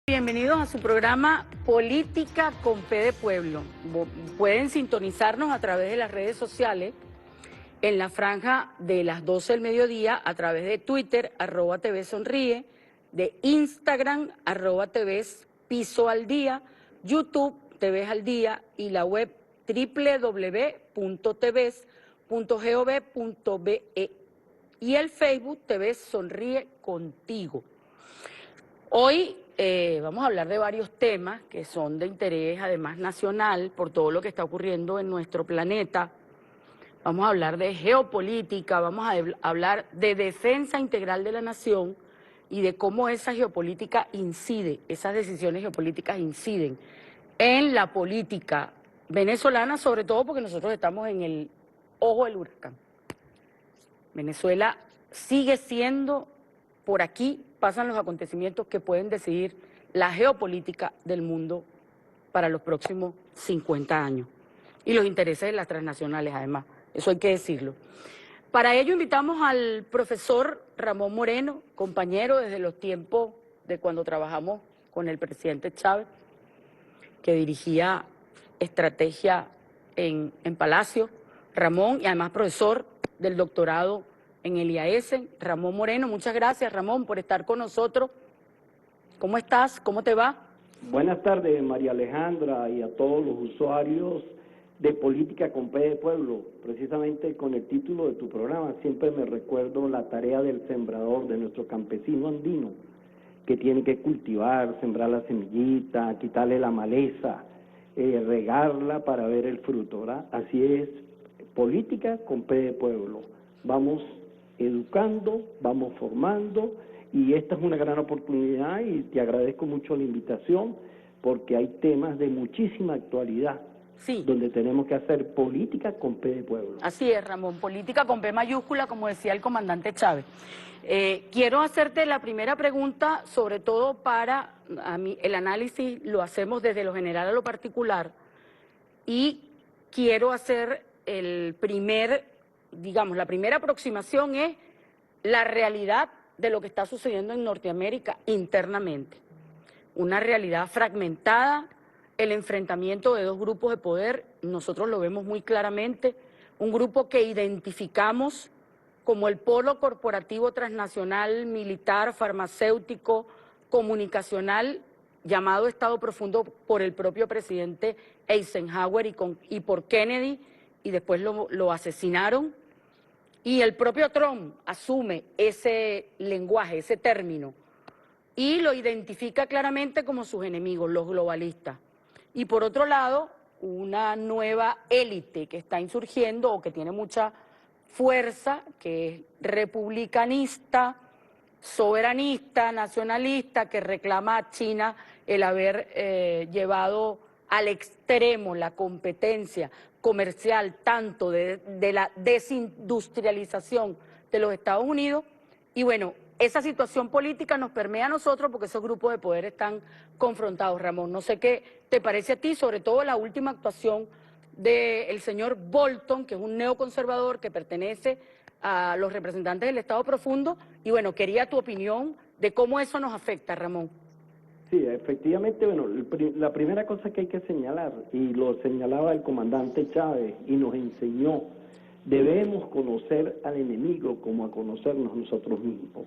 Bienvenidos a su programa Política con P de Pueblo. Pueden sintonizarnos a través de las redes sociales en la franja de las 12 del mediodía a través de Twitter, @TV Sonríe, de Instagram, @TV Piso al Día, YouTube, TV al Día y la web www.tv.gov.be y el Facebook TV Sonríe Contigo. Hoy vamos a hablar de varios temas que son de interés, además nacional, por todo lo que está ocurriendo en nuestro planeta. Vamos a hablar de geopolítica, vamos a hablar de defensa integral de la nación y de cómo esa geopolítica incide, esas decisiones geopolíticas inciden en la política venezolana, sobre todo porque nosotros estamos en el ojo del huracán. Venezuela sigue siendo, por aquí pasan los acontecimientos que pueden decidir la geopolítica del mundo para los próximos 50 años. Y los intereses de las transnacionales, además, eso hay que decirlo. Para ello invitamos al profesor Ramón Moreno, compañero desde los tiempos de cuando trabajamos con el presidente Chávez, que dirigía estrategia en Palacio. Ramón, y además profesor del doctorado en el IAS. Ramón Moreno, muchas gracias, Ramón, por estar con nosotros. ¿Cómo estás? ¿Cómo te va? Buenas tardes, María Alejandra, y a todos los usuarios de Política con P de Pueblo. Precisamente con el título de tu programa siempre me recuerdo la tarea del sembrador, de nuestro campesino andino, que tiene que cultivar, sembrar la semillita, quitarle la maleza, regarla para ver el fruto, ¿verdad? Así es, Política con P de Pueblo. Vamos educando, vamos formando, y esta es una gran oportunidad y te agradezco mucho la invitación porque hay temas de muchísima actualidad, sí, donde tenemos que hacer política con P de Pueblo. Así es, Ramón, política con P mayúscula, como decía el comandante Chávez. Quiero hacerte la primera pregunta, sobre todo para a mí, el análisis lo hacemos desde lo general a lo particular, y quiero hacer la primera aproximación es la realidad de lo que está sucediendo en Norteamérica internamente. Una realidad fragmentada, el enfrentamiento de dos grupos de poder, nosotros lo vemos muy claramente, un grupo que identificamos como el polo corporativo transnacional, militar, farmacéutico, comunicacional, llamado Estado Profundo por el propio presidente Eisenhower y por Kennedy, y después lo asesinaron. Y el propio Trump asume ese lenguaje, ese término, y lo identifica claramente como sus enemigos, los globalistas. Y por otro lado, una nueva élite que está insurgiendo o que tiene mucha fuerza, que es republicanista, soberanista, nacionalista, que reclama a China el haber llevado al extremo la competencia comercial, tanto de la desindustrialización de los Estados Unidos. Y bueno, esa situación política nos permea a nosotros porque esos grupos de poder están confrontados, Ramón. No sé qué te parece a ti, sobre todo la última actuación del señor Bolton, que es un neoconservador que pertenece a los representantes del Estado Profundo, y bueno, quería tu opinión de cómo eso nos afecta, Ramón. Sí, efectivamente, bueno, la primera cosa que hay que señalar, y lo señalaba el comandante Chávez y nos enseñó, debemos conocer al enemigo como a conocernos nosotros mismos.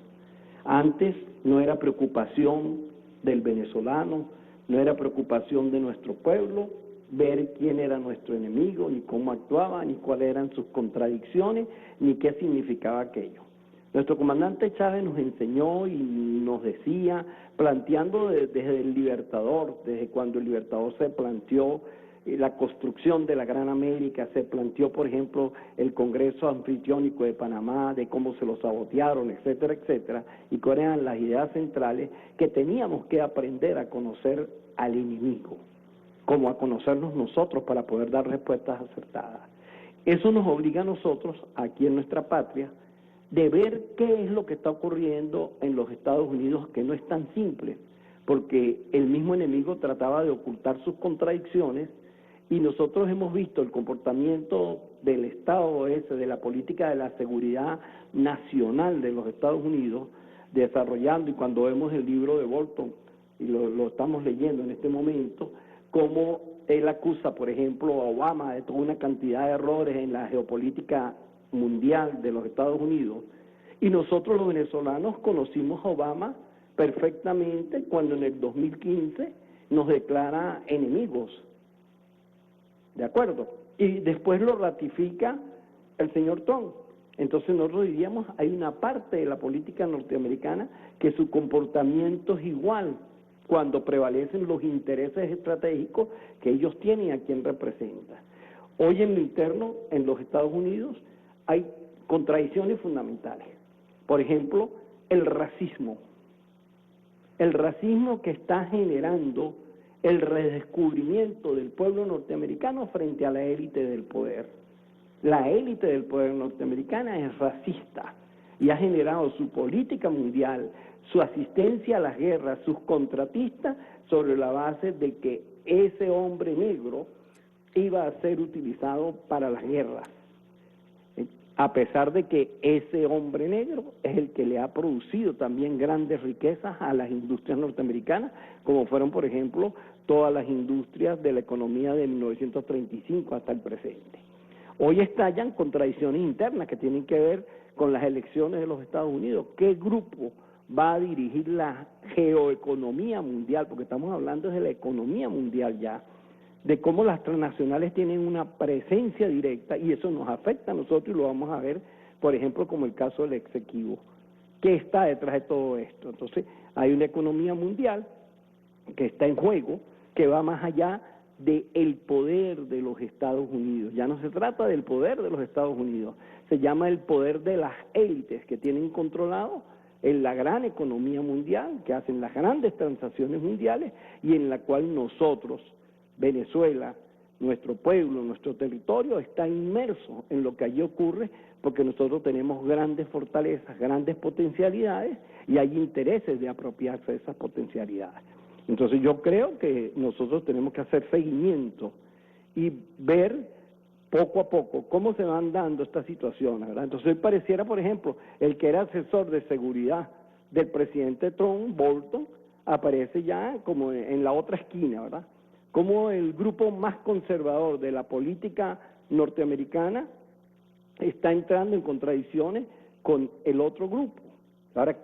Antes no era preocupación del venezolano, no era preocupación de nuestro pueblo ver quién era nuestro enemigo, ni cómo actuaba, ni cuáles eran sus contradicciones, ni qué significaba aquello. Nuestro comandante Chávez nos enseñó y nos decía, planteando desde el Libertador, desde cuando el Libertador se planteó la construcción de la Gran América, se planteó, por ejemplo, el Congreso Anfitriónico de Panamá, de cómo se lo sabotearon, etcétera, etcétera, y cuáles eran las ideas centrales, que teníamos que aprender a conocer al enemigo, como a conocernos nosotros para poder dar respuestas acertadas. Eso nos obliga a nosotros, aquí en nuestra patria, de ver qué es lo que está ocurriendo en los Estados Unidos, que no es tan simple, porque el mismo enemigo trataba de ocultar sus contradicciones, y nosotros hemos visto el comportamiento del Estado de la política de la seguridad nacional de los Estados Unidos, desarrollando, y cuando vemos el libro de Bolton, y lo estamos leyendo en este momento, cómo él acusa, por ejemplo, a Obama de toda una cantidad de errores en la geopolítica mundial de los Estados Unidos, y nosotros los venezolanos conocimos a Obama perfectamente cuando en el 2015 nos declara enemigos, ¿de acuerdo? Y después lo ratifica el señor Trump. Entonces nosotros diríamos, hay una parte de la política norteamericana que su comportamiento es igual cuando prevalecen los intereses estratégicos que ellos tienen y a quien representa. Hoy en lo interno, en los Estados Unidos, hay contradicciones fundamentales. Por ejemplo, el racismo. El racismo que está generando el redescubrimiento del pueblo norteamericano frente a la élite del poder. La élite del poder norteamericana es racista y ha generado su política mundial, su asistencia a las guerras, sus contratistas, sobre la base de que ese hombre negro iba a ser utilizado para las guerras, a pesar de que ese hombre negro es el que le ha producido también grandes riquezas a las industrias norteamericanas, como fueron, por ejemplo, todas las industrias de la economía de 1935 hasta el presente. Hoy estallan contradicciones internas que tienen que ver con las elecciones de los Estados Unidos. ¿Qué grupo va a dirigir la geoeconomía mundial? Porque estamos hablando de la economía mundial ya, de cómo las transnacionales tienen una presencia directa y eso nos afecta a nosotros y lo vamos a ver, por ejemplo, como el caso del Exequibo. ¿Qué está detrás de todo esto? Entonces, hay una economía mundial que está en juego, que va más allá del poder de los Estados Unidos. Ya no se trata del poder de los Estados Unidos, se llama el poder de las élites que tienen controlado en la gran economía mundial, que hacen las grandes transacciones mundiales y en la cual nosotros, Venezuela, nuestro pueblo, nuestro territorio está inmerso en lo que allí ocurre porque nosotros tenemos grandes fortalezas, grandes potencialidades y hay intereses de apropiarse de esas potencialidades. Entonces yo creo que nosotros tenemos que hacer seguimiento y ver poco a poco cómo se van dando estas situaciones, ¿verdad? Entonces hoy pareciera, por ejemplo, el que era asesor de seguridad del presidente Trump, Bolton, aparece ya como en la otra esquina, ¿verdad? Como el grupo más conservador de la política norteamericana está entrando en contradicciones con el otro grupo. Ahora,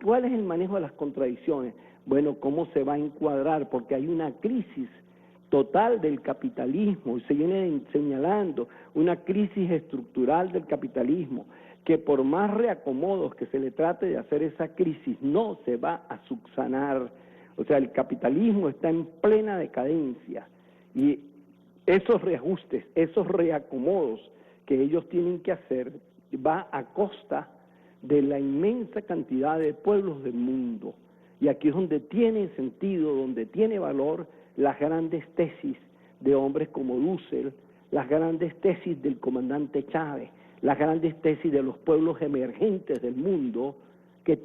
¿cuál es el manejo de las contradicciones? Bueno, ¿cómo se va a encuadrar? Porque hay una crisis total del capitalismo, y se viene señalando una crisis estructural del capitalismo, que por más reacomodos que se le trate de hacer esa crisis, no se va a subsanar. O sea, el capitalismo está en plena decadencia y esos reajustes, esos reacomodos que ellos tienen que hacer va a costa de la inmensa cantidad de pueblos del mundo. Y aquí es donde tiene sentido, donde tiene valor las grandes tesis de hombres como Dussel, las grandes tesis del comandante Chávez, las grandes tesis de los pueblos emergentes del mundo, que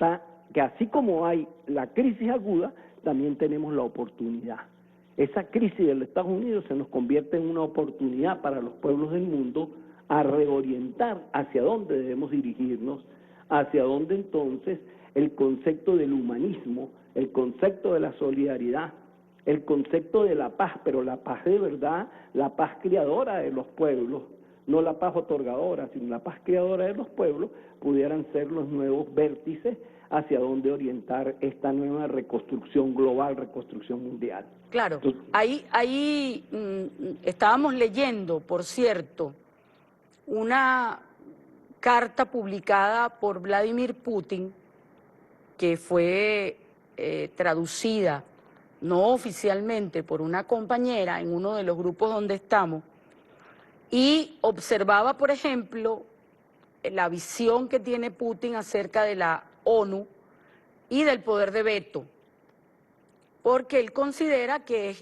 así como hay la crisis aguda, también tenemos la oportunidad. Esa crisis de los Estados Unidos se nos convierte en una oportunidad para los pueblos del mundo a reorientar hacia dónde debemos dirigirnos, hacia dónde entonces el concepto del humanismo, el concepto de la solidaridad, el concepto de la paz, pero la paz de verdad, la paz creadora de los pueblos, no la paz otorgadora, sino la paz creadora de los pueblos, pudieran ser los nuevos vértices hacia dónde orientar esta nueva reconstrucción global, reconstrucción mundial. Claro, ahí estábamos leyendo, por cierto, una carta publicada por Vladimir Putin, que fue traducida no oficialmente por una compañera en uno de los grupos donde estamos, y observaba, por ejemplo, la visión que tiene Putin acerca de la ONU y del poder de veto, porque él considera que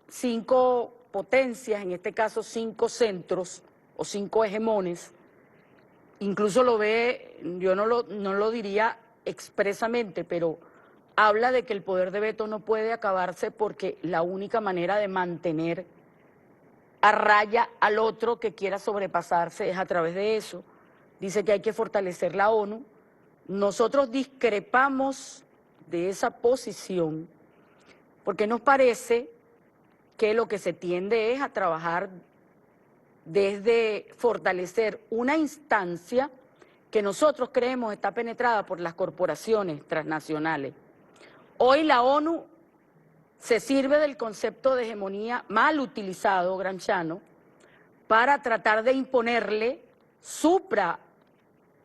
5 potencias, en este caso 5 centros o 5 hegemones, incluso lo ve, yo no lo diría expresamente, pero habla de que el poder de veto no puede acabarse porque la única manera de mantener a raya al otro que quiera sobrepasarse es a través de eso. Dice que hay que fortalecer la ONU. Nosotros discrepamos de esa posición, porque nos parece que lo que se tiende es a trabajar desde fortalecer una instancia que nosotros creemos está penetrada por las corporaciones transnacionales. Hoy la ONU se sirve del concepto de hegemonía mal utilizado, Gramsciano, para tratar de imponerle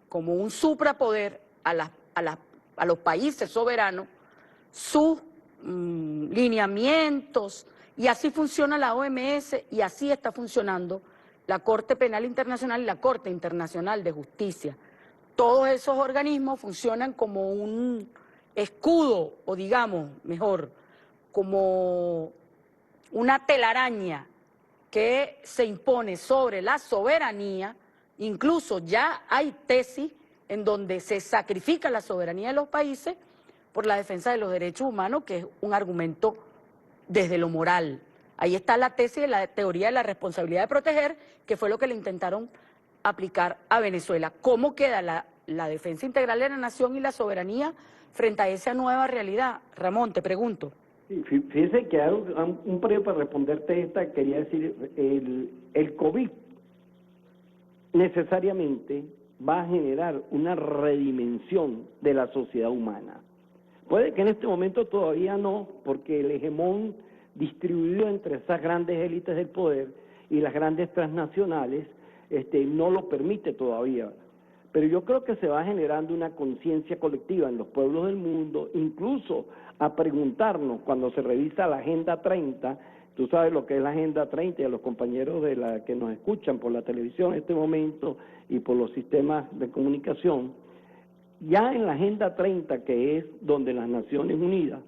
como un suprapoder a los países soberanos, sus lineamientos, y así funciona la OMS y así está funcionando la Corte Penal Internacional y la Corte Internacional de Justicia. Todos esos organismos funcionan como un escudo, o digamos mejor, como una telaraña que se impone sobre la soberanía. Incluso ya hay tesis en donde se sacrifica la soberanía de los países por la defensa de los derechos humanos, que es un argumento desde lo moral. Ahí está la tesis de la teoría de la responsabilidad de proteger, que fue lo que le intentaron aplicar a Venezuela. ¿Cómo queda la defensa integral de la nación y la soberanía frente a esa nueva realidad? Ramón, te pregunto. Sí, fíjese que un previo para responderte esta, quería decir, el COVID necesariamente va a generar una redimensión de la sociedad humana. Puede que en este momento todavía no, porque el hegemón distribuido entre esas grandes élites del poder y las grandes transnacionales no lo permite todavía. Pero yo creo que se va generando una conciencia colectiva en los pueblos del mundo, incluso a preguntarnos cuando se revisa la Agenda 30, tú sabes lo que es la Agenda 30 y a los compañeros que nos escuchan por la televisión en este momento y por los sistemas de comunicación, ya en la Agenda 30, que es donde las Naciones Unidas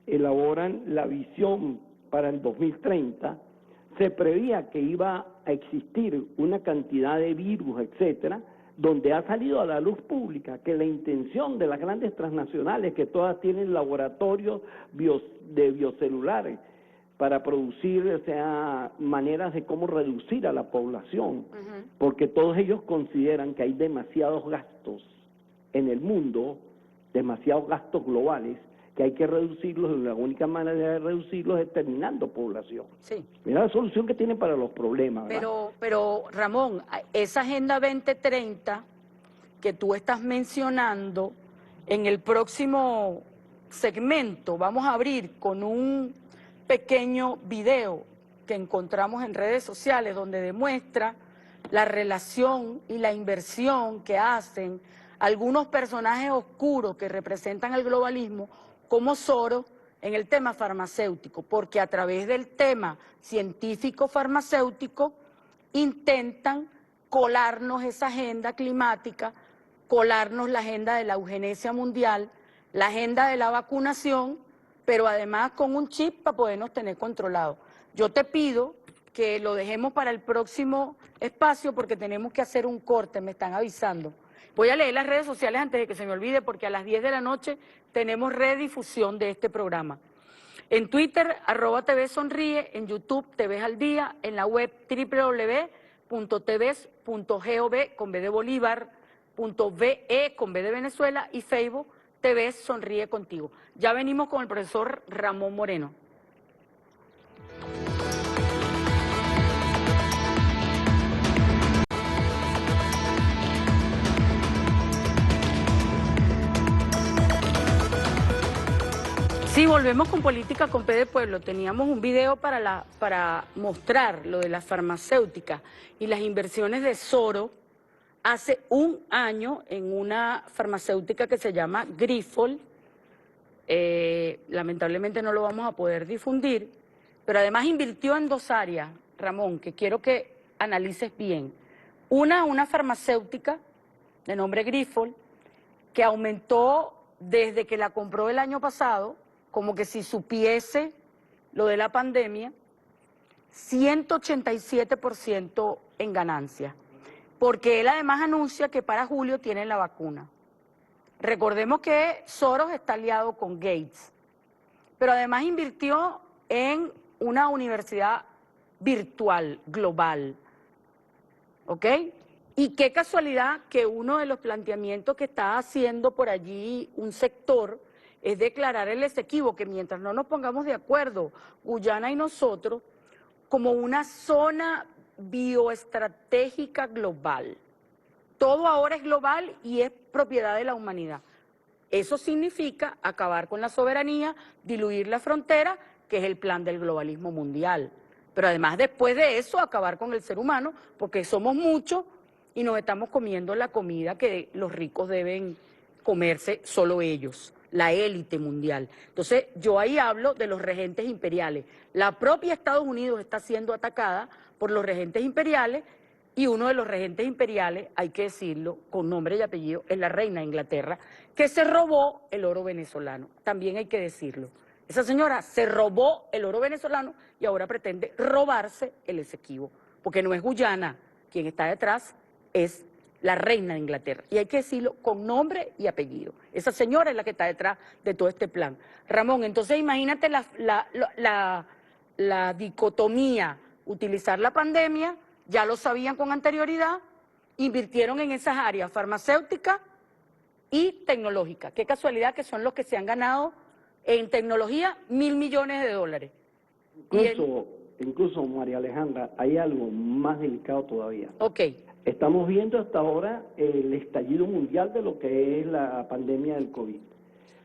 elaboran la visión para el 2030, se preveía que iba a existir una cantidad de virus, etcétera, donde ha salido a la luz pública que la intención de las grandes transnacionales, que todas tienen laboratorios de biocelulares para producir, o sea, maneras de cómo reducir a la población, porque todos ellos consideran que hay demasiados gastos en el mundo, demasiados gastos globales, que hay que reducirlos, y la única manera de reducirlos es terminando población. Sí. Mira la solución que tienen para los problemas, ¿verdad? Pero Ramón, esa Agenda 2030 que tú estás mencionando, en el próximo segmento vamos a abrir con un pequeño video que encontramos en redes sociales donde demuestra la relación y la inversión que hacen algunos personajes oscuros que representan el globalismo, como Soros, en el tema farmacéutico, porque a través del tema científico-farmacéutico intentan colarnos esa agenda climática, colarnos la agenda de la eugenesia mundial, la agenda de la vacunación, pero además con un chip para podernos tener controlados. Yo te pido que lo dejemos para el próximo espacio porque tenemos que hacer un corte, me están avisando. Voy a leer las redes sociales antes de que se me olvide, porque a las 10 de la noche tenemos redifusión de este programa. En Twitter, @tvsonríe, en YouTube, TVs al Día, en la web www.tvs.gov, con B de Bolívar, .ve, con B de Venezuela, y Facebook, TVs Sonríe Contigo. Ya venimos con el profesor Ramón Moreno. Sí, volvemos con Política con P de Pueblo. Teníamos un video para mostrar lo de las farmacéuticas y las inversiones de Soros hace un año en una farmacéutica que se llama Grifols. Lamentablemente no lo vamos a poder difundir, pero además invirtió en dos áreas, Ramón, que quiero que analices bien. Una farmacéutica de nombre Grifols, que aumentó desde que la compró el año pasado, como que si supiese lo de la pandemia, 187% en ganancia, porque él además anuncia que para julio tienen la vacuna. Recordemos que Soros está aliado con Gates, pero además invirtió en una universidad virtual, global, ¿ok? Y qué casualidad que uno de los planteamientos que está haciendo por allí un sector es declarar el Esequibo, que mientras no nos pongamos de acuerdo, Guyana y nosotros, como una zona bioestratégica global. Todo ahora es global y es propiedad de la humanidad. Eso significa acabar con la soberanía, diluir la frontera, que es el plan del globalismo mundial. Pero además, después de eso, acabar con el ser humano, porque somos muchos y nos estamos comiendo la comida que los ricos deben comerse solo ellos, la élite mundial. Entonces, yo ahí hablo de los regentes imperiales. La propia Estados Unidos está siendo atacada por los regentes imperiales, y uno de los regentes imperiales, hay que decirlo, con nombre y apellido, es la reina de Inglaterra, que se robó el oro venezolano. También hay que decirlo. Esa señora se robó el oro venezolano y ahora pretende robarse el Esequibo, porque no es Guyana quien está detrás, es la reina de Inglaterra. Y hay que decirlo con nombre y apellido. Esa señora es la que está detrás de todo este plan. Ramón, entonces imagínate la dicotomía, utilizar la pandemia, ya lo sabían con anterioridad, invirtieron en esas áreas farmacéutica y tecnológica. Qué casualidad que son los que se han ganado en tecnología $1.000 millones de dólares. Incluso, María Alejandra, hay algo más delicado todavía. Ok. Estamos viendo hasta ahora el estallido mundial de lo que es la pandemia del COVID.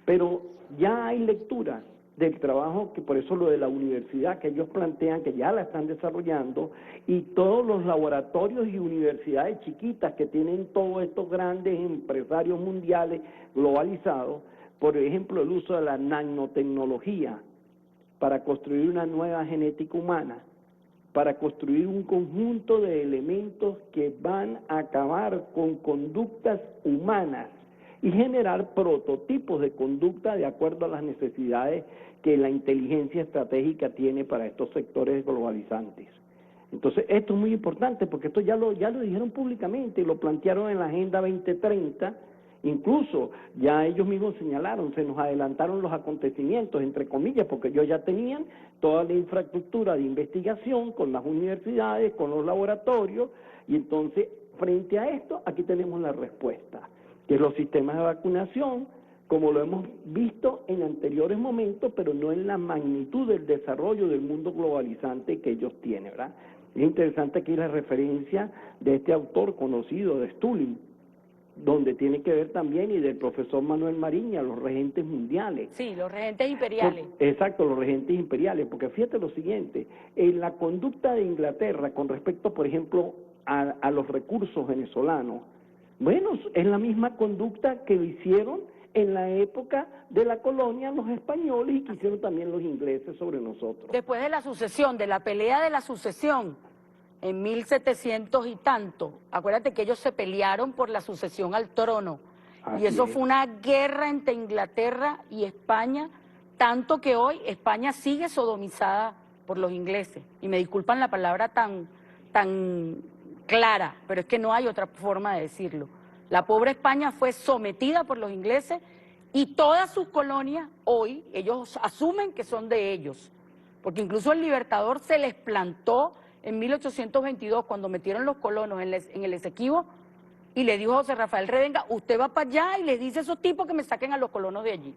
Pero ya hay lectura del trabajo, que por eso lo de la universidad que ellos plantean, que ya la están desarrollando, y todos los laboratorios y universidades chiquitas que tienen todos estos grandes empresarios mundiales globalizados, por ejemplo, el uso de la nanotecnología para construir una nueva genética humana, para construir un conjunto de elementos que van a acabar con conductas humanas y generar prototipos de conducta de acuerdo a las necesidades que la inteligencia estratégica tiene para estos sectores globalizantes. Entonces, esto es muy importante porque esto ya lo dijeron públicamente y lo plantearon en la Agenda 2030. Incluso ya ellos mismos señalaron, se nos adelantaron los acontecimientos, entre comillas, porque ellos ya tenían toda la infraestructura de investigación con las universidades, con los laboratorios, y entonces, frente a esto, aquí tenemos la respuesta, que es los sistemas de vacunación, como lo hemos visto en anteriores momentos, pero no en la magnitud del desarrollo del mundo globalizante que ellos tienen, ¿verdad? Es interesante aquí la referencia de este autor conocido, de Stulin, donde tiene que ver también, y del profesor Manuel Mariña, los regentes mundiales. Sí, los regentes imperiales. Exacto, los regentes imperiales, porque fíjate lo siguiente, en la conducta de Inglaterra con respecto, por ejemplo, a los recursos venezolanos, bueno, es la misma conducta que hicieron en la época de la colonia los españoles y que hicieron también los ingleses sobre nosotros. Después de la sucesión, de la pelea de la sucesión, en 1700 y tanto, acuérdate que ellos se pelearon por la sucesión al trono. Así y eso fue una guerra entre Inglaterra y España, tanto que hoy España sigue sodomizada por los ingleses. Y me disculpan la palabra tan clara, pero es que no hay otra forma de decirlo. La pobre España fue sometida por los ingleses y todas sus colonias hoy, ellos asumen que son de ellos. Porque incluso el Libertador se les plantó en 1822, cuando metieron los colonos en el Esequibo, y le dijo a José Rafael Revenga, usted va para allá y le dice a esos tipos que me saquen a los colonos de allí.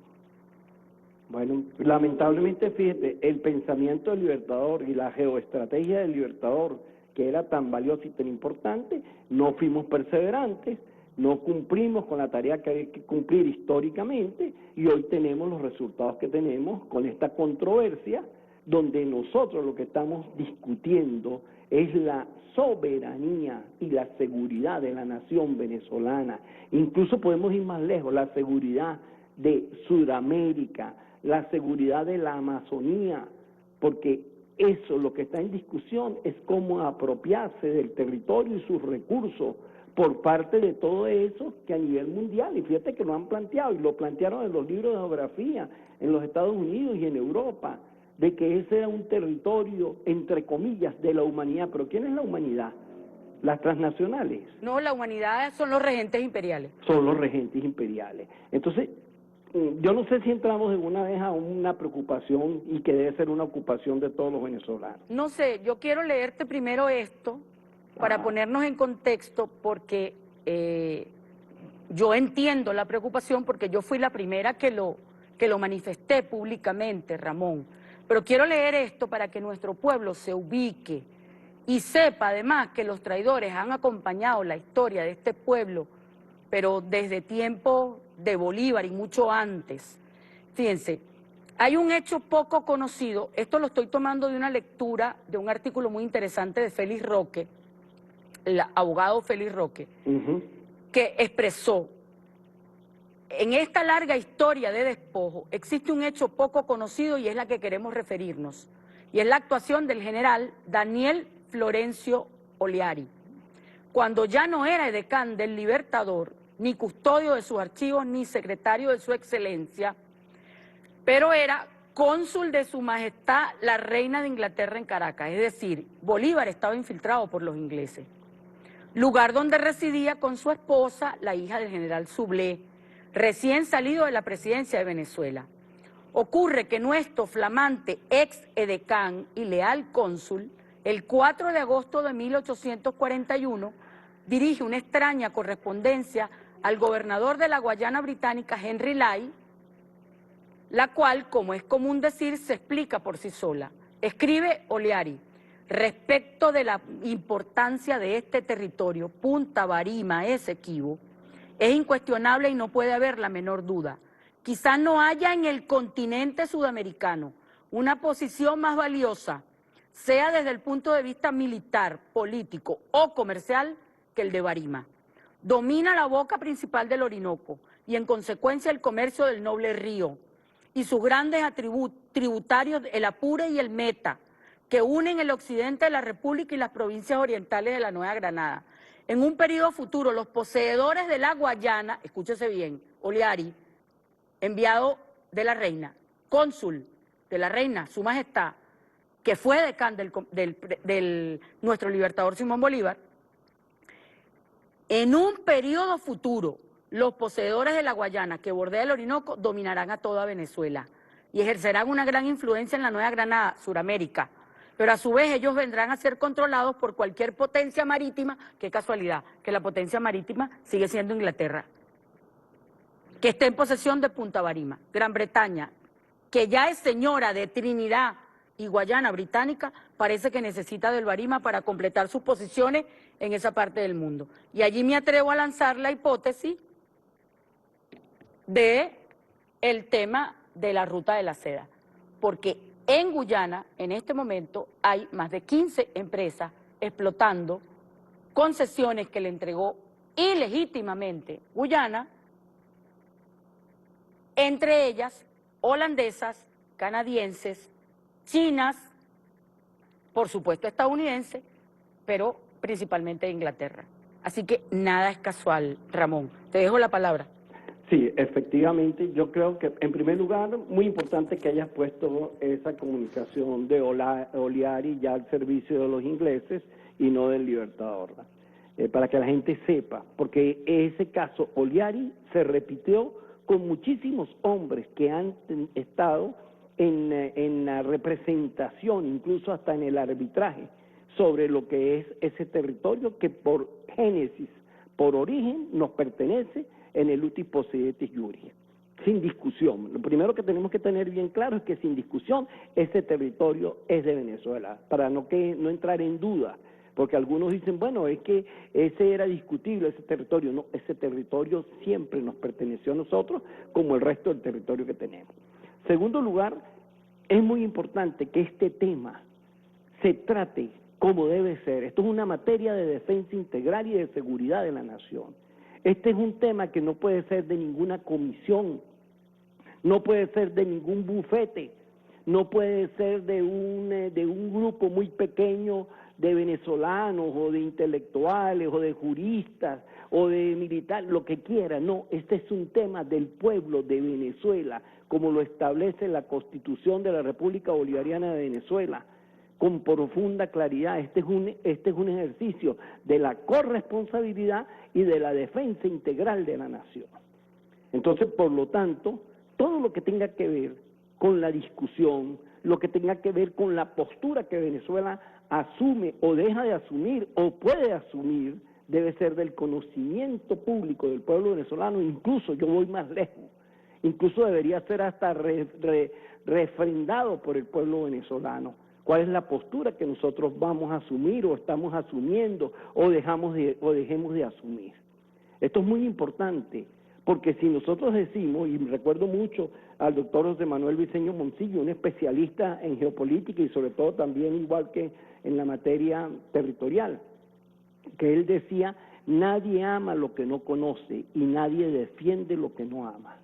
Bueno, lamentablemente, fíjate, el pensamiento del Libertador y la geoestrategia del Libertador, que era tan valiosa y tan importante, no fuimos perseverantes, no cumplimos con la tarea que hay que cumplir históricamente, y hoy tenemos los resultados que tenemos con esta controversia, donde nosotros lo que estamos discutiendo es la soberanía y la seguridad de la nación venezolana. Incluso podemos ir más lejos, la seguridad de Sudamérica, la seguridad de la Amazonía, porque eso lo que está en discusión es cómo apropiarse del territorio y sus recursos por parte de todo eso que a nivel mundial, y fíjate que lo han planteado, y lo plantearon en los libros de geografía, en los Estados Unidos y en Europa, de que ese era un territorio, entre comillas, de la humanidad. ¿Pero quién es la humanidad? ¿Las transnacionales? No, la humanidad son los regentes imperiales. Son los regentes imperiales. Entonces, yo no sé si entramos de una vez a una preocupación y que debe ser una ocupación de todos los venezolanos. No sé, yo quiero leerte primero esto para ponernos en contexto, porque yo entiendo la preocupación, porque yo fui la primera que lo que lo manifesté públicamente, Ramón. Pero quiero leer esto para que nuestro pueblo se ubique y sepa además que los traidores han acompañado la historia de este pueblo, pero desde tiempo de Bolívar y mucho antes. Fíjense, hay un hecho poco conocido, esto lo estoy tomando de una lectura de un artículo muy interesante de Félix Roque, el abogado Félix Roque, que expresó: en esta larga historia de despojo existe un hecho poco conocido y es la que queremos referirnos, y es la actuación del general Daniel Florencio Oliari, cuando ya no era edecán del Libertador, ni custodio de sus archivos, ni secretario de su excelencia, pero era cónsul de su majestad la reina de Inglaterra en Caracas, es decir, Bolívar estaba infiltrado por los ingleses, lugar donde residía con su esposa, la hija del general Sublé, recién salido de la presidencia de Venezuela. Ocurre que nuestro flamante ex edecán y leal cónsul, el 4 de agosto de 1841, dirige una extraña correspondencia al gobernador de la Guayana Británica, Henry Lai, la cual, como es común decir, se explica por sí sola. Escribe Oliari: respecto de la importancia de este territorio, Punta Barima, Esequibo, es incuestionable y no puede haber la menor duda. Quizá no haya en el continente sudamericano una posición más valiosa, sea desde el punto de vista militar, político o comercial, que el de Barima. Domina la boca principal del Orinoco y en consecuencia el comercio del noble río y sus grandes tributarios, el Apure y el Meta, que unen el occidente de la República y las provincias orientales de la Nueva Granada. En un periodo futuro, los poseedores de la Guayana, escúchese bien, Oliari, enviado de la reina, cónsul de la reina, su majestad, que fue decán del nuestro libertador Simón Bolívar, en un periodo futuro, los poseedores de la Guayana que bordea el Orinoco dominarán a toda Venezuela y ejercerán una gran influencia en la Nueva Granada, Suramérica. Pero a su vez ellos vendrán a ser controlados por cualquier potencia marítima, qué casualidad, que la potencia marítima sigue siendo Inglaterra, que esté en posesión de Punta Barima. Gran Bretaña, que ya es señora de Trinidad y Guayana Británica, parece que necesita del Barima para completar sus posiciones en esa parte del mundo. Y allí me atrevo a lanzar la hipótesis de el tema de la ruta de la seda, porque en Guyana, en este momento, hay más de 15 empresas explotando concesiones que le entregó ilegítimamente Guyana, entre ellas holandesas, canadienses, chinas, por supuesto estadounidenses, pero principalmente de Inglaterra. Así que nada es casual, Ramón. Te dejo la palabra. Sí, efectivamente, yo creo que en primer lugar, muy importante que hayas puesto esa comunicación de Oliari ya al servicio de los ingleses y no del Libertador, para que la gente sepa, porque ese caso Oliari se repitió con muchísimos hombres que han estado en la representación, incluso hasta en el arbitraje, sobre lo que es ese territorio que por génesis, por origen, nos pertenece en el utis possidetis iuris, sin discusión. Lo primero que tenemos que tener bien claro es que sin discusión ese territorio es de Venezuela, para no entrar en duda, porque algunos dicen, bueno, es que ese era discutible, ese territorio. No, ese territorio siempre nos perteneció a nosotros, como el resto del territorio que tenemos. Segundo lugar, es muy importante que este tema se trate como debe ser. Esto es una materia de defensa integral y de seguridad de la nación. Este es un tema que no puede ser de ninguna comisión, no puede ser de ningún bufete, no puede ser de un grupo muy pequeño de venezolanos o de intelectuales o de juristas o de militares, lo que quiera. No, este es un tema del pueblo de Venezuela, como lo establece la Constitución de la República Bolivariana de Venezuela, con profunda claridad. Este es un ejercicio de la corresponsabilidad y de la defensa integral de la nación. Entonces, por lo tanto, todo lo que tenga que ver con la discusión, lo que tenga que ver con la postura que Venezuela asume o deja de asumir o puede asumir, debe ser del conocimiento público del pueblo venezolano. Incluso yo voy más lejos incluso debería ser hasta refrendado por el pueblo venezolano. ¿Cuál es la postura que nosotros vamos a asumir o estamos asumiendo o dejemos de asumir? Esto es muy importante, porque si nosotros decimos, y recuerdo mucho al doctor José Manuel Briceño Moncillo, un especialista en geopolítica y sobre todo también igual que en la materia territorial, que él decía, nadie ama lo que no conoce y nadie defiende lo que no ama.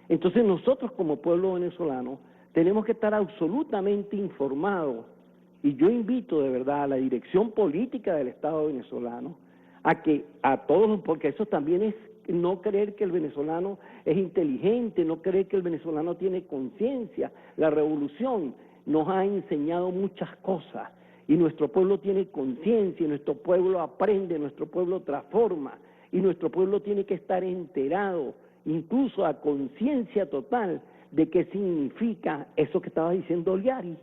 Entonces nosotros como pueblo venezolano tenemos que estar absolutamente informados, y yo invito de verdad a la dirección política del Estado venezolano a todos, porque eso también es no creer que el venezolano es inteligente, no creer que el venezolano tiene conciencia. La revolución nos ha enseñado muchas cosas y nuestro pueblo tiene conciencia, y nuestro pueblo aprende, nuestro pueblo transforma, y nuestro pueblo tiene que estar enterado, incluso a conciencia total, de qué significa eso que estaba diciendo Oliari.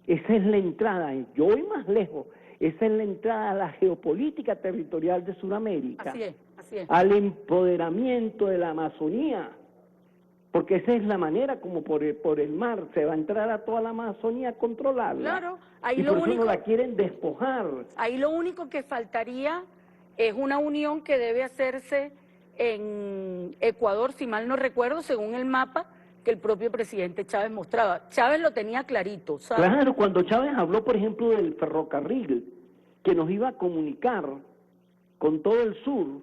Esa es la entrada, yo voy más lejos, esa es la entrada a la geopolítica territorial de Sudamérica, Así es. al empoderamiento de la Amazonía, porque esa es la manera como por el mar se va a entrar a toda la Amazonía a controlarla. Claro, ahí y lo por eso único, no la quieren despojar. ahí lo único que faltaría es una unión que debe hacerse en Ecuador, si mal no recuerdo, según el mapa que el propio presidente Chávez mostraba. Chávez lo tenía clarito, ¿sabes? Claro, cuando Chávez habló, por ejemplo, del ferrocarril, que nos iba a comunicar con todo el sur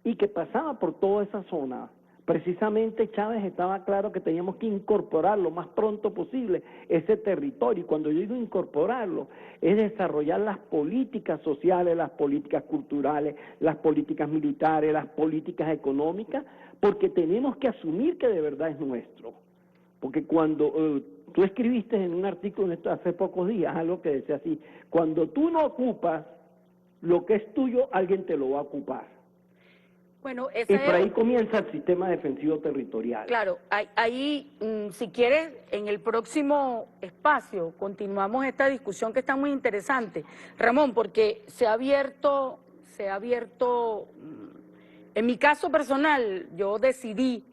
y que pasaba por toda esa zona, precisamente Chávez estaba claro que teníamos que incorporar lo más pronto posible ese territorio. Y cuando yo digo incorporarlo, es desarrollar las políticas sociales, las políticas culturales, las políticas militares, las políticas económicas, porque tenemos que asumir que de verdad es nuestro. Porque cuando tú escribiste en un artículo hace pocos días algo que decía así, cuando tú no ocupas lo que es tuyo, alguien te lo va a ocupar. Bueno, Y por ahí comienza el sistema defensivo territorial. Claro, ahí, si quieres, en el próximo espacio continuamos esta discusión que está muy interesante, Ramón, porque se ha abierto, en mi caso personal, yo decidí,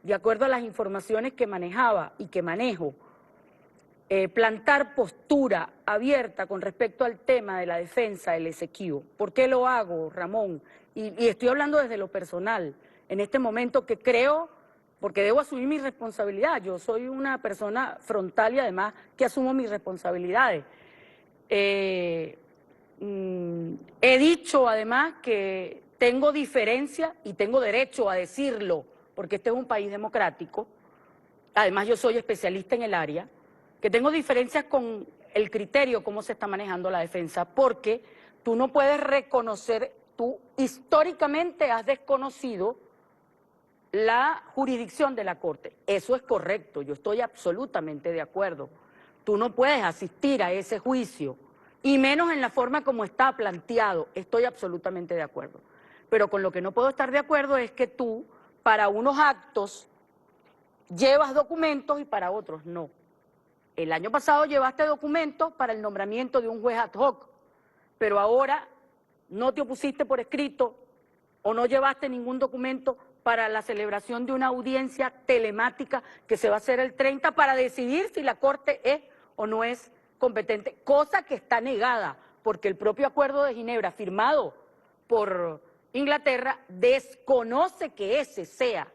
de acuerdo a las informaciones que manejaba y que manejo, plantar postura abierta con respecto al tema de la defensa del Esequibo. ¿Por qué lo hago, Ramón? Y estoy hablando desde lo personal, en este momento que creo, porque debo asumir mi responsabilidad, yo soy una persona frontal y además que asumo mis responsabilidades. He dicho además que tengo diferencia y tengo derecho a decirlo, porque este es un país democrático, además yo soy especialista en el área, que tengo diferencias con el criterio cómo se está manejando la defensa, porque tú no puedes reconocer, tú históricamente has desconocido la jurisdicción de la Corte. Eso es correcto, yo estoy absolutamente de acuerdo. Tú no puedes asistir a ese juicio, y menos en la forma como está planteado, estoy absolutamente de acuerdo. Pero con lo que no puedo estar de acuerdo es que tú, para unos actos, llevas documentos y para otros no. El año pasado llevaste documentos para el nombramiento de un juez ad hoc, pero ahora no te opusiste por escrito o no llevaste ningún documento para la celebración de una audiencia telemática que se va a hacer el 30 para decidir si la Corte es o no es competente, cosa que está negada porque el propio Acuerdo de Ginebra firmado por Inglaterra desconoce que ese sea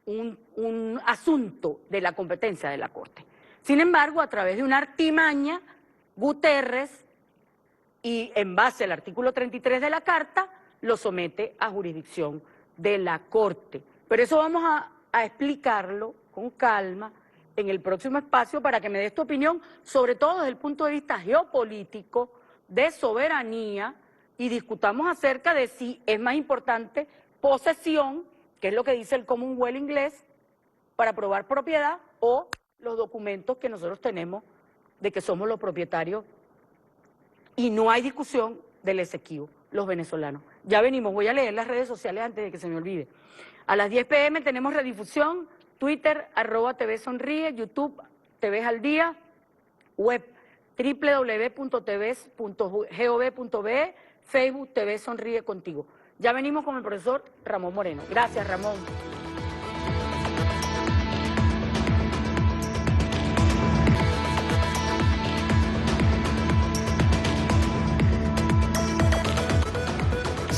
un asunto de la competencia de la Corte. Sin embargo, a través de una artimaña, Guterres, y en base al artículo 33 de la Carta, lo somete a jurisdicción de la Corte. Pero eso vamos a explicarlo con calma en el próximo espacio para que me des tu opinión, sobre todo desde el punto de vista geopolítico, de soberanía, y discutamos acerca de si es más importante posesión, que es lo que dice el Commonwealth inglés, para probar propiedad, o los documentos que nosotros tenemos de que somos los propietarios y no hay discusión del Esequibo, los venezolanos. Ya venimos, voy a leer las redes sociales antes de que se me olvide. A las 10 p.m. tenemos redifusión, Twitter, @TV Sonríe, YouTube, TV al Día, web www.tv.gov.be, Facebook TV Sonríe Contigo. Ya venimos con el profesor Ramón Moreno. Gracias, Ramón.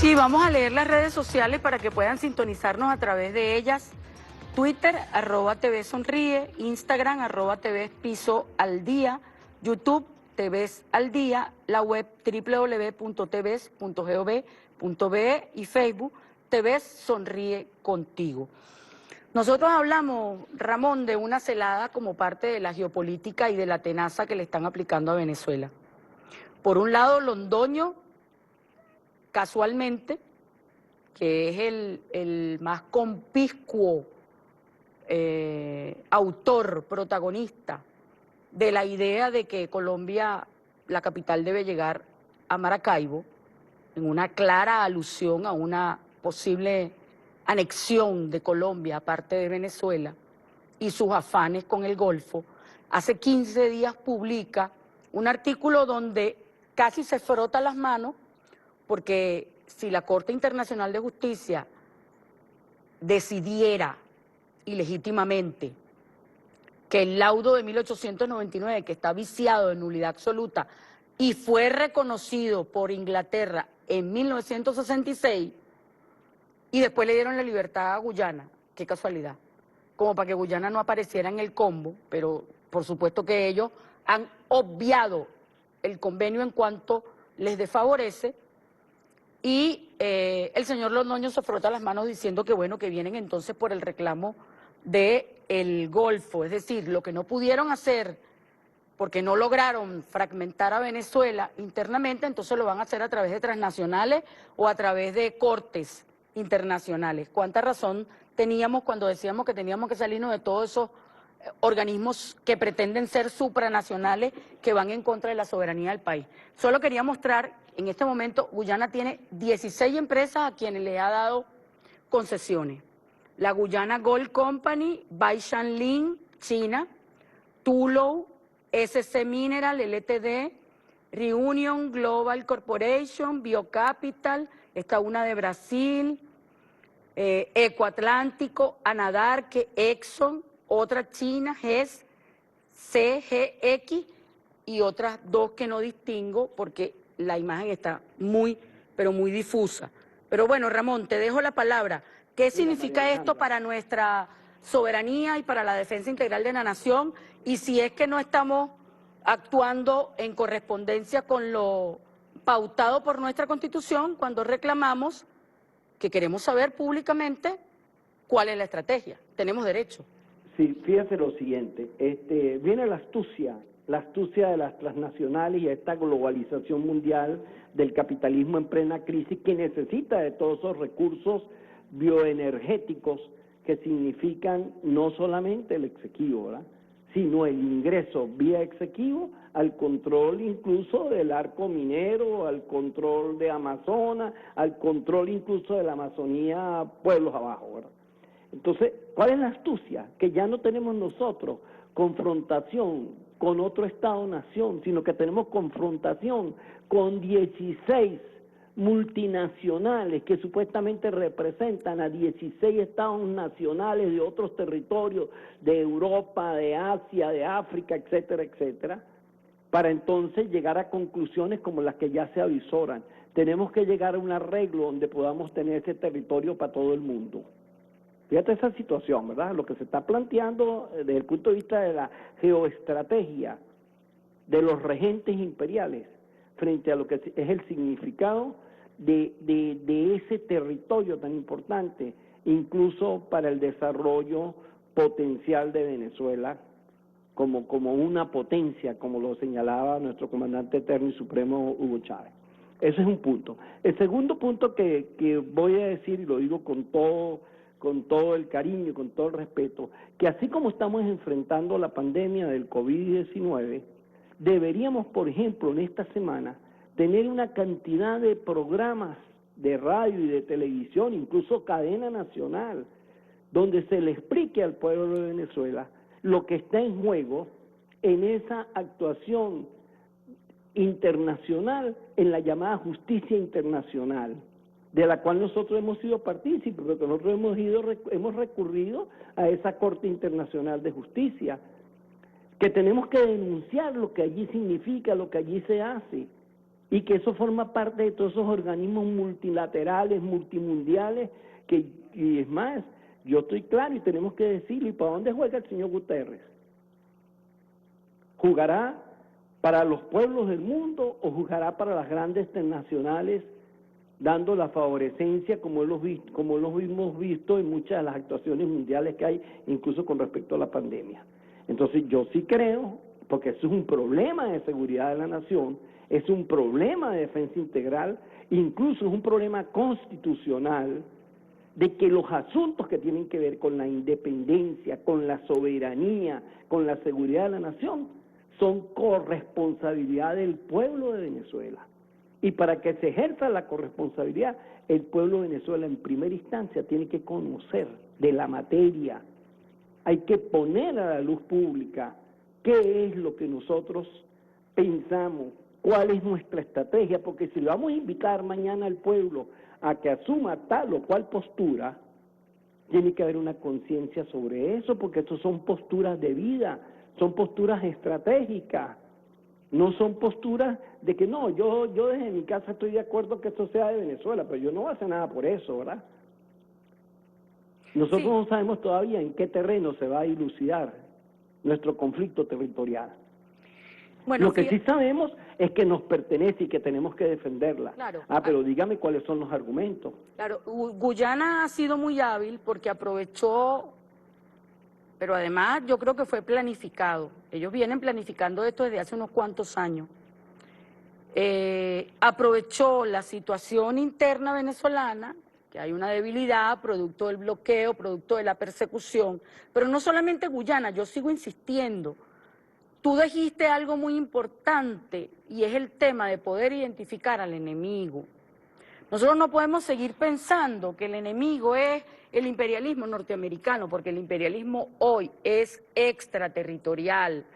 Sí, vamos a leer las redes sociales para que puedan sintonizarnos a través de ellas. Twitter, @TV Sonríe, Instagram, @TV Piso al Día, YouTube, TV al Día, la web www.tv.gov.be y Facebook, TV Sonríe Contigo. Nosotros hablamos, Ramón, de una celada como parte de la geopolítica y de la tenaza que le están aplicando a Venezuela. Por un lado, Londoño, casualmente, que es el más conspicuo autor, protagonista de la idea de que Colombia, la capital, debe llegar a Maracaibo, en una clara alusión a una posible anexión de Colombia, aparte de Venezuela, y sus afanes con el Golfo. Hace 15 días publica un artículo donde casi se frota las manos, porque si la Corte Internacional de Justicia decidiera ilegítimamente que el laudo de 1899, que está viciado de nulidad absoluta y fue reconocido por Inglaterra en 1966, y después le dieron la libertad a Guyana, qué casualidad, como para que Guyana no apareciera en el combo, pero por supuesto que ellos han obviado el convenio en cuanto les desfavorece, y el señor Londoño se frota las manos diciendo que bueno, que vienen entonces por el reclamo del Golfo, es decir, lo que no pudieron hacer porque no lograron fragmentar a Venezuela internamente, entonces lo van a hacer a través de transnacionales o a través de cortes internacionales. ¿Cuánta razón teníamos cuando decíamos que teníamos que salirnos de todos esos organismos que pretenden ser supranacionales, que van en contra de la soberanía del país? Solo quería mostrar, en este momento Guyana tiene 16 empresas a quienes le ha dado concesiones. La Guyana Gold Company, Baishan, China, Tullow, SC Mineral, LTD, Reunion Global Corporation, Biocapital, está una de Brasil, Ecoatlántico, Anadarque, Exxon, otra China, GES, CGX y otras dos que no distingo porque la imagen está muy, pero muy difusa. Pero bueno, Ramón, te dejo la palabra. ¿Qué significa esto para nuestra soberanía y para la defensa integral de la nación? Y si es que no estamos actuando en correspondencia con lo pautado por nuestra Constitución cuando reclamamos que queremos saber públicamente cuál es la estrategia. Tenemos derecho. Sí, fíjese lo siguiente, viene la astucia de las transnacionales y esta globalización mundial del capitalismo en plena crisis que necesita de todos esos recursos bioenergéticos que significan no solamente el exequivo, ¿verdad?, sino el ingreso vía exequivo al control incluso del arco minero, al control de Amazonas, al control incluso de la Amazonía, pueblos abajo, ¿verdad? Entonces, ¿cuál es la astucia? Que ya no tenemos nosotros confrontación con otro Estado-nación, sino que tenemos confrontación con 16 multinacionales que supuestamente representan a 16 estados nacionales de otros territorios, de Europa, de Asia, de África, etcétera, etcétera, para entonces llegar a conclusiones como las que ya se avisoran. Tenemos que llegar a un arreglo donde podamos tener ese territorio para todo el mundo. Fíjate esa situación, ¿verdad? Lo que se está planteando desde el punto de vista de la geoestrategia de los regentes imperiales frente a lo que es el significado de ese territorio tan importante, incluso para el desarrollo potencial de Venezuela como una potencia, como lo señalaba nuestro comandante eterno y supremo Hugo Chávez. Ese es un punto. El segundo punto que voy a decir, y lo digo con todo el cariño y con todo el respeto, que así como estamos enfrentando la pandemia del COVID-19, deberíamos, por ejemplo, en esta semana, tener una cantidad de programas de radio y de televisión, incluso cadena nacional, donde se le explique al pueblo de Venezuela lo que está en juego en esa actuación internacional, en la llamada justicia internacional, de la cual nosotros hemos sido partícipes, porque nosotros hemos recurrido a esa Corte Internacional de Justicia, que tenemos que denunciar lo que allí significa, lo que allí se hace, y que eso forma parte de todos esos organismos multilaterales, multimundiales, y es más, yo estoy claro y tenemos que decirlo, ¿y para dónde juega el señor Guterres? ¿Jugará para los pueblos del mundo o jugará para las grandes transnacionales, dando la favorecencia como lo hemos visto en muchas de las actuaciones mundiales que hay, incluso con respecto a la pandemia? Entonces yo sí creo, porque eso es un problema de seguridad de la nación, es un problema de defensa integral, incluso es un problema constitucional, de que los asuntos que tienen que ver con la independencia, con la soberanía, con la seguridad de la nación, son corresponsabilidad del pueblo de Venezuela. Y para que se ejerza la corresponsabilidad, el pueblo de Venezuela en primera instancia tiene que conocer de la materia. Hay que poner a la luz pública qué es lo que nosotros pensamos, cuál es nuestra estrategia, porque si le vamos a invitar mañana al pueblo a que asuma tal o cual postura, tiene que haber una conciencia sobre eso, porque estos son posturas de vida, son posturas estratégicas, no son posturas de que no, yo desde mi casa estoy de acuerdo que esto sea de Venezuela, pero yo no voy a hacer nada por eso, ¿verdad? Nosotros Sí. no sabemos todavía en qué terreno se va a dilucidar nuestro conflicto territorial. Bueno, Lo que sí sabemos es que nos pertenece y que tenemos que defenderla. claro. Pero dígame cuáles son los argumentos. Claro, Guyana ha sido muy hábil porque aprovechó, pero además yo creo que fue planificado. Ellos vienen planificando esto desde hace unos cuantos años. Aprovechó la situación interna venezolana, que hay una debilidad producto del bloqueo, producto de la persecución, pero no solamente Guyana, yo sigo insistiendo. Tú dijiste algo muy importante y es el tema de poder identificar al enemigo. Nosotros no podemos seguir pensando que el enemigo es el imperialismo norteamericano, porque el imperialismo hoy es extraterritorial,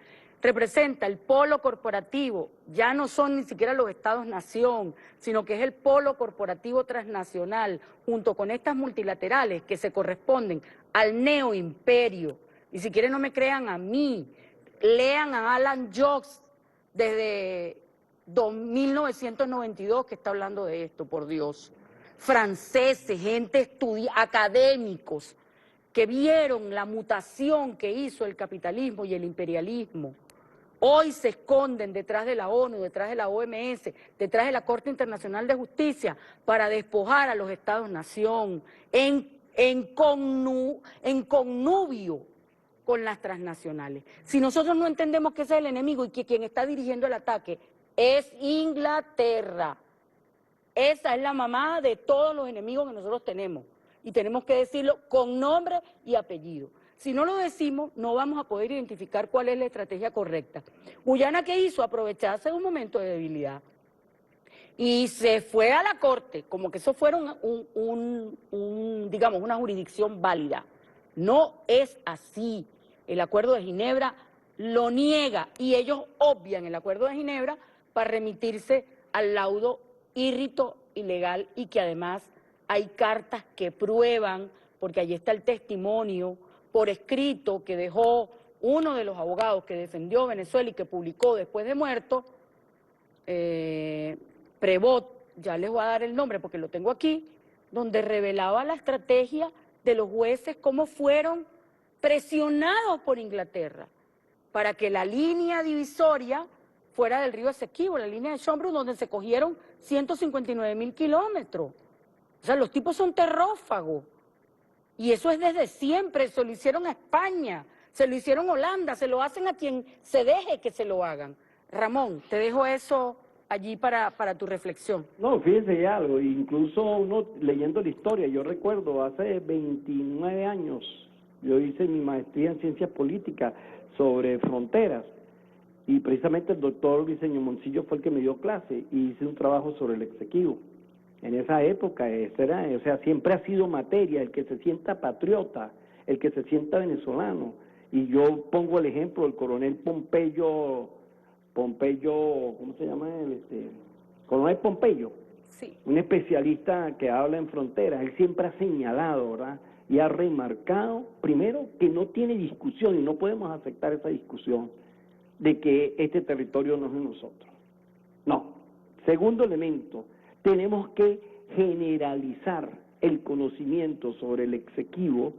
representa el polo corporativo, ya no son ni siquiera los estados-nación, sino que es el polo corporativo transnacional, junto con estas multilaterales que se corresponden al neoimperio. Y si quieren no me crean a mí, lean a Alan Jones desde 1992 que está hablando de esto, por Dios. Franceses, gente académicos que vieron la mutación que hizo el capitalismo y el imperialismo. Hoy se esconden detrás de la ONU, detrás de la OMS, detrás de la Corte Internacional de Justicia para despojar a los estados-nación en connubio con las transnacionales. Si nosotros no entendemos que ese es el enemigo y que quien está dirigiendo el ataque es Inglaterra, esa es la mamá de todos los enemigos que nosotros tenemos y tenemos que decirlo con nombre y apellido. Si no lo decimos, no vamos a poder identificar cuál es la estrategia correcta. Guyana, ¿qué hizo? Aprovecharse de un momento de debilidad y se fue a la corte, como que eso fuera digamos, una jurisdicción válida. No es así. El Acuerdo de Ginebra lo niega y ellos obvian el Acuerdo de Ginebra para remitirse al laudo írrito ilegal y que además hay cartas que prueban, porque allí está el testimonio por escrito que dejó uno de los abogados que defendió Venezuela y que publicó después de muerto, Prevot, ya les voy a dar el nombre porque lo tengo aquí, donde revelaba la estrategia de los jueces, cómo fueron presionados por Inglaterra para que la línea divisoria fuera del río Esequibo, la línea de Schombrun, donde se cogieron 159.000 kilómetros. O sea, los tipos son terrófagos. Y eso es desde siempre, se lo hicieron a España, se lo hicieron a Holanda, se lo hacen a quien se deje que se lo hagan. Ramón, te dejo eso allí para tu reflexión. No, fíjense algo, incluso uno leyendo la historia, yo recuerdo hace 29 años, yo hice mi maestría en ciencias políticas sobre fronteras y precisamente el doctor Briceño Moncillo fue el que me dio clase y hice un trabajo sobre el Esequibo. En esa época, siempre ha sido materia, el que se sienta patriota, el que se sienta venezolano. Y yo pongo el ejemplo del coronel Pompeyo, ¿cómo se llama él? Coronel Pompeyo, Sí. Un especialista que habla en fronteras. Él siempre ha señalado, ¿verdad? Y ha remarcado, primero, que no tiene discusión y no podemos aceptar esa discusión de que este territorio no es de nosotros. No. Segundo elemento, tenemos que generalizar el conocimiento sobre el exequivo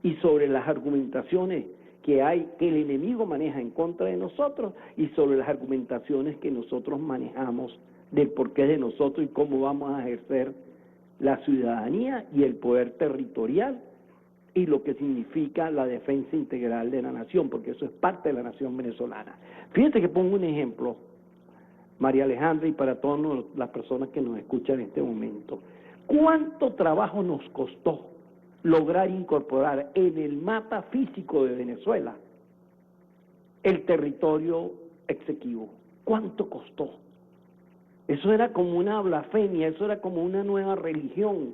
y sobre las argumentaciones que el enemigo maneja en contra de nosotros y sobre las argumentaciones que nosotros manejamos del porqué de nosotros y cómo vamos a ejercer la ciudadanía y el poder territorial y lo que significa la defensa integral de la nación, porque eso es parte de la nación venezolana. Fíjense que pongo un ejemplo, María Alejandra, y para todas las personas que nos escuchan en este momento. ¿Cuánto trabajo nos costó lograr incorporar en el mapa físico de Venezuela el territorio exequivo? ¿Cuánto costó? Eso era como una blasfemia, eso era como una nueva religión.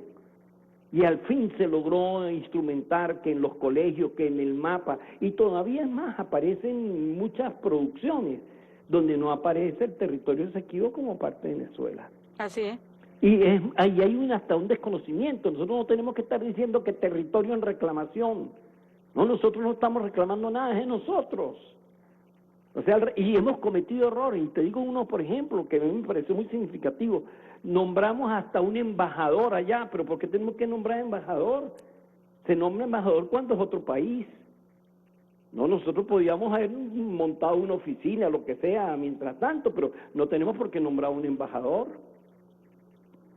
Y al fin se logró instrumentar que en los colegios, que en el mapa, y todavía es más, aparecen muchas producciones donde no aparece el territorio exequivo como parte de Venezuela. Así es. Y ahí hay hasta un desconocimiento. Nosotros no tenemos que estar diciendo que territorio en reclamación. No, nosotros no estamos reclamando nada, es de nosotros. O sea, y hemos cometido errores. Y te digo uno, por ejemplo, que a mí me pareció muy significativo. Nombramos hasta un embajador allá, pero ¿por qué tenemos que nombrar embajador? Se nombra embajador cuando es otro país. No, nosotros podíamos haber montado una oficina, lo que sea, mientras tanto, pero no tenemos por qué nombrar un embajador.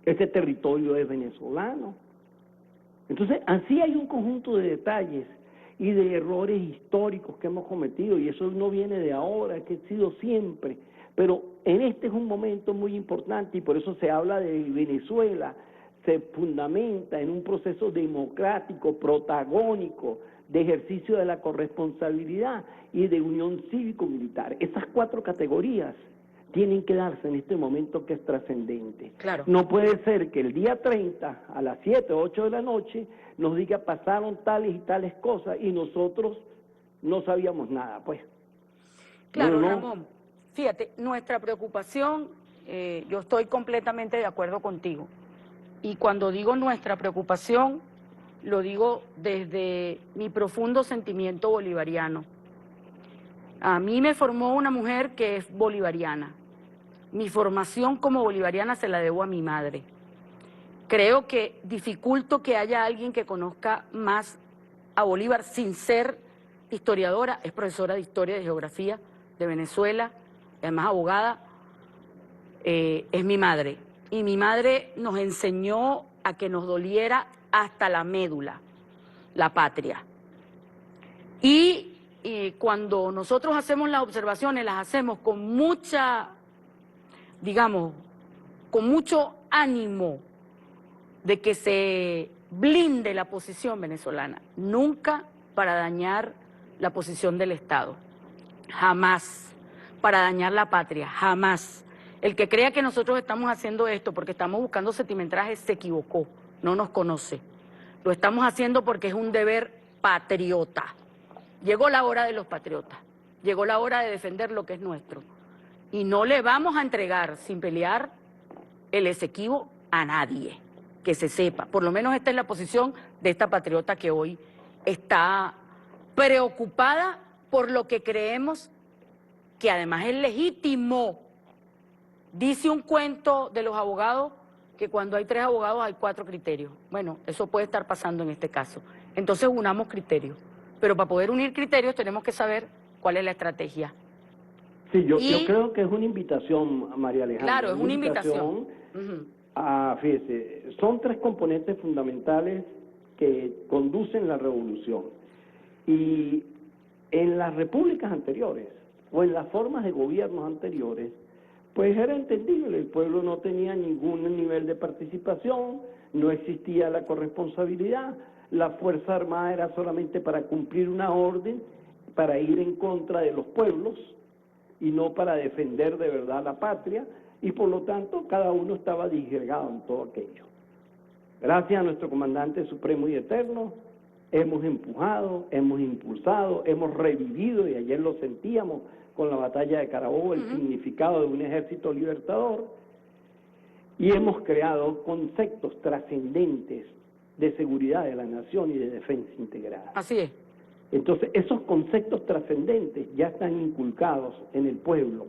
Ese territorio es venezolano. Entonces, así hay un conjunto de detalles y de errores históricos que hemos cometido, y eso no viene de ahora, que ha sido siempre. Pero en este es un momento muy importante y por eso se habla de Venezuela, se fundamenta en un proceso democrático, protagónico, de ejercicio de la corresponsabilidad y de unión cívico-militar. Esas 4 categorías tienen que darse en este momento que es trascendente. Claro. No puede ser que el día 30, a las 7 o 8 de la noche, nos diga pasaron tales y tales cosas y nosotros no sabíamos nada, pues. Claro, no. Ramón, fíjate, nuestra preocupación, yo estoy completamente de acuerdo contigo. Y cuando digo nuestra preocupación, lo digo desde mi profundo sentimiento bolivariano. A mí me formó una mujer que es bolivariana. Mi formación como bolivariana se la debo a mi madre. Creo que dificulto que haya alguien que conozca más a Bolívar sin ser historiadora, es profesora de Historia y de Geografía de Venezuela, además abogada, es mi madre. Y mi madre nos enseñó a que nos doliera hasta la médula, la patria. Y cuando nosotros hacemos las observaciones, las hacemos con mucha, digamos, con mucho ánimo de que se blinde la posición venezolana, nunca para dañar la posición del Estado, jamás para dañar la patria, jamás. El que crea que nosotros estamos haciendo esto porque estamos buscando sentimentaraje se equivocó, no nos conoce. Lo estamos haciendo porque es un deber patriota. Llegó la hora de los patriotas, llegó la hora de defender lo que es nuestro. Y no le vamos a entregar sin pelear el Esequibo a nadie, que se sepa. Por lo menos esta es la posición de esta patriota que hoy está preocupada por lo que creemos que además es legítimo. Dice un cuento de los abogados que cuando hay 3 abogados hay 4 criterios. Bueno, eso puede estar pasando en este caso. Entonces unamos criterios. Pero para poder unir criterios tenemos que saber cuál es la estrategia. Sí, yo creo que es una invitación, María Alejandra. Claro, es una invitación. Fíjese, son 3 componentes fundamentales que conducen la revolución. Y en las repúblicas anteriores, o en las formas de gobiernos anteriores, pues era entendible, el pueblo no tenía ningún nivel de participación, no existía la corresponsabilidad, la Fuerza Armada era solamente para cumplir una orden, para ir en contra de los pueblos, y no para defender de verdad la patria, y por lo tanto cada uno estaba disgregado en todo aquello. Gracias a nuestro comandante supremo y eterno, hemos empujado, hemos impulsado, hemos revivido, y ayer lo sentíamos con la batalla de Carabobo, el significado de un ejército libertador, y hemos creado conceptos trascendentes de seguridad de la nación y de defensa integrada. Así es. Entonces, esos conceptos trascendentes ya están inculcados en el pueblo,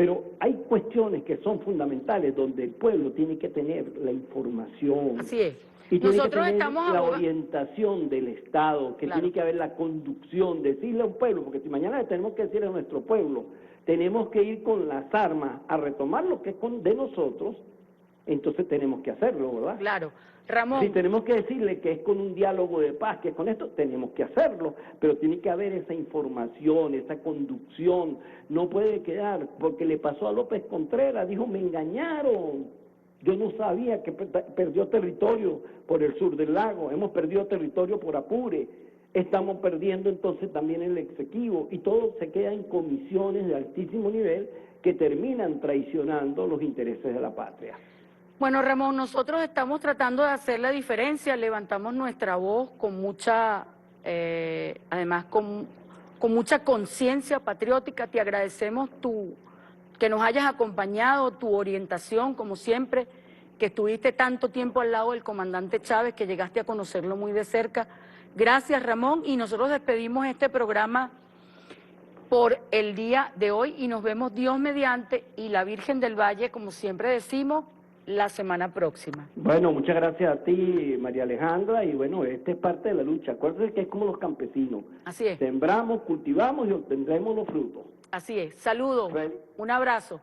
Pero hay cuestiones que son fundamentales donde el pueblo tiene que tener la información. Así es. Y tiene Nosotros que tener estamos la orientación del Estado, que Claro. tiene que haber la conducción, decirle a un pueblo, porque si mañana le tenemos que decir a nuestro pueblo, tenemos que ir con las armas a retomar lo que es de nosotros, entonces tenemos que hacerlo, ¿verdad? Claro. Ramón. Si tenemos que decirle que es con un diálogo de paz, que es con esto, tenemos que hacerlo, pero tiene que haber esa información, esa conducción, no puede quedar, porque le pasó a López Contreras, dijo, me engañaron, yo no sabía que perdió territorio por el sur del lago, hemos perdido territorio por Apure, estamos perdiendo entonces también el Exequibo, y todo se queda en comisiones de altísimo nivel que terminan traicionando los intereses de la patria. Bueno, Ramón, nosotros estamos tratando de hacer la diferencia, levantamos nuestra voz con mucha, además con mucha conciencia patriótica. Te agradecemos que nos hayas acompañado, tu orientación, como siempre, que estuviste tanto tiempo al lado del comandante Chávez, que llegaste a conocerlo muy de cerca. Gracias, Ramón, y nosotros despedimos este programa por el día de hoy y nos vemos Dios mediante y la Virgen del Valle, como siempre decimos, la semana próxima. Bueno, muchas gracias a ti, María Alejandra, y bueno, esta es parte de la lucha. Acuérdense que es como los campesinos. Así es. Sembramos, cultivamos y obtendremos los frutos. Así es. Saludos. Un abrazo.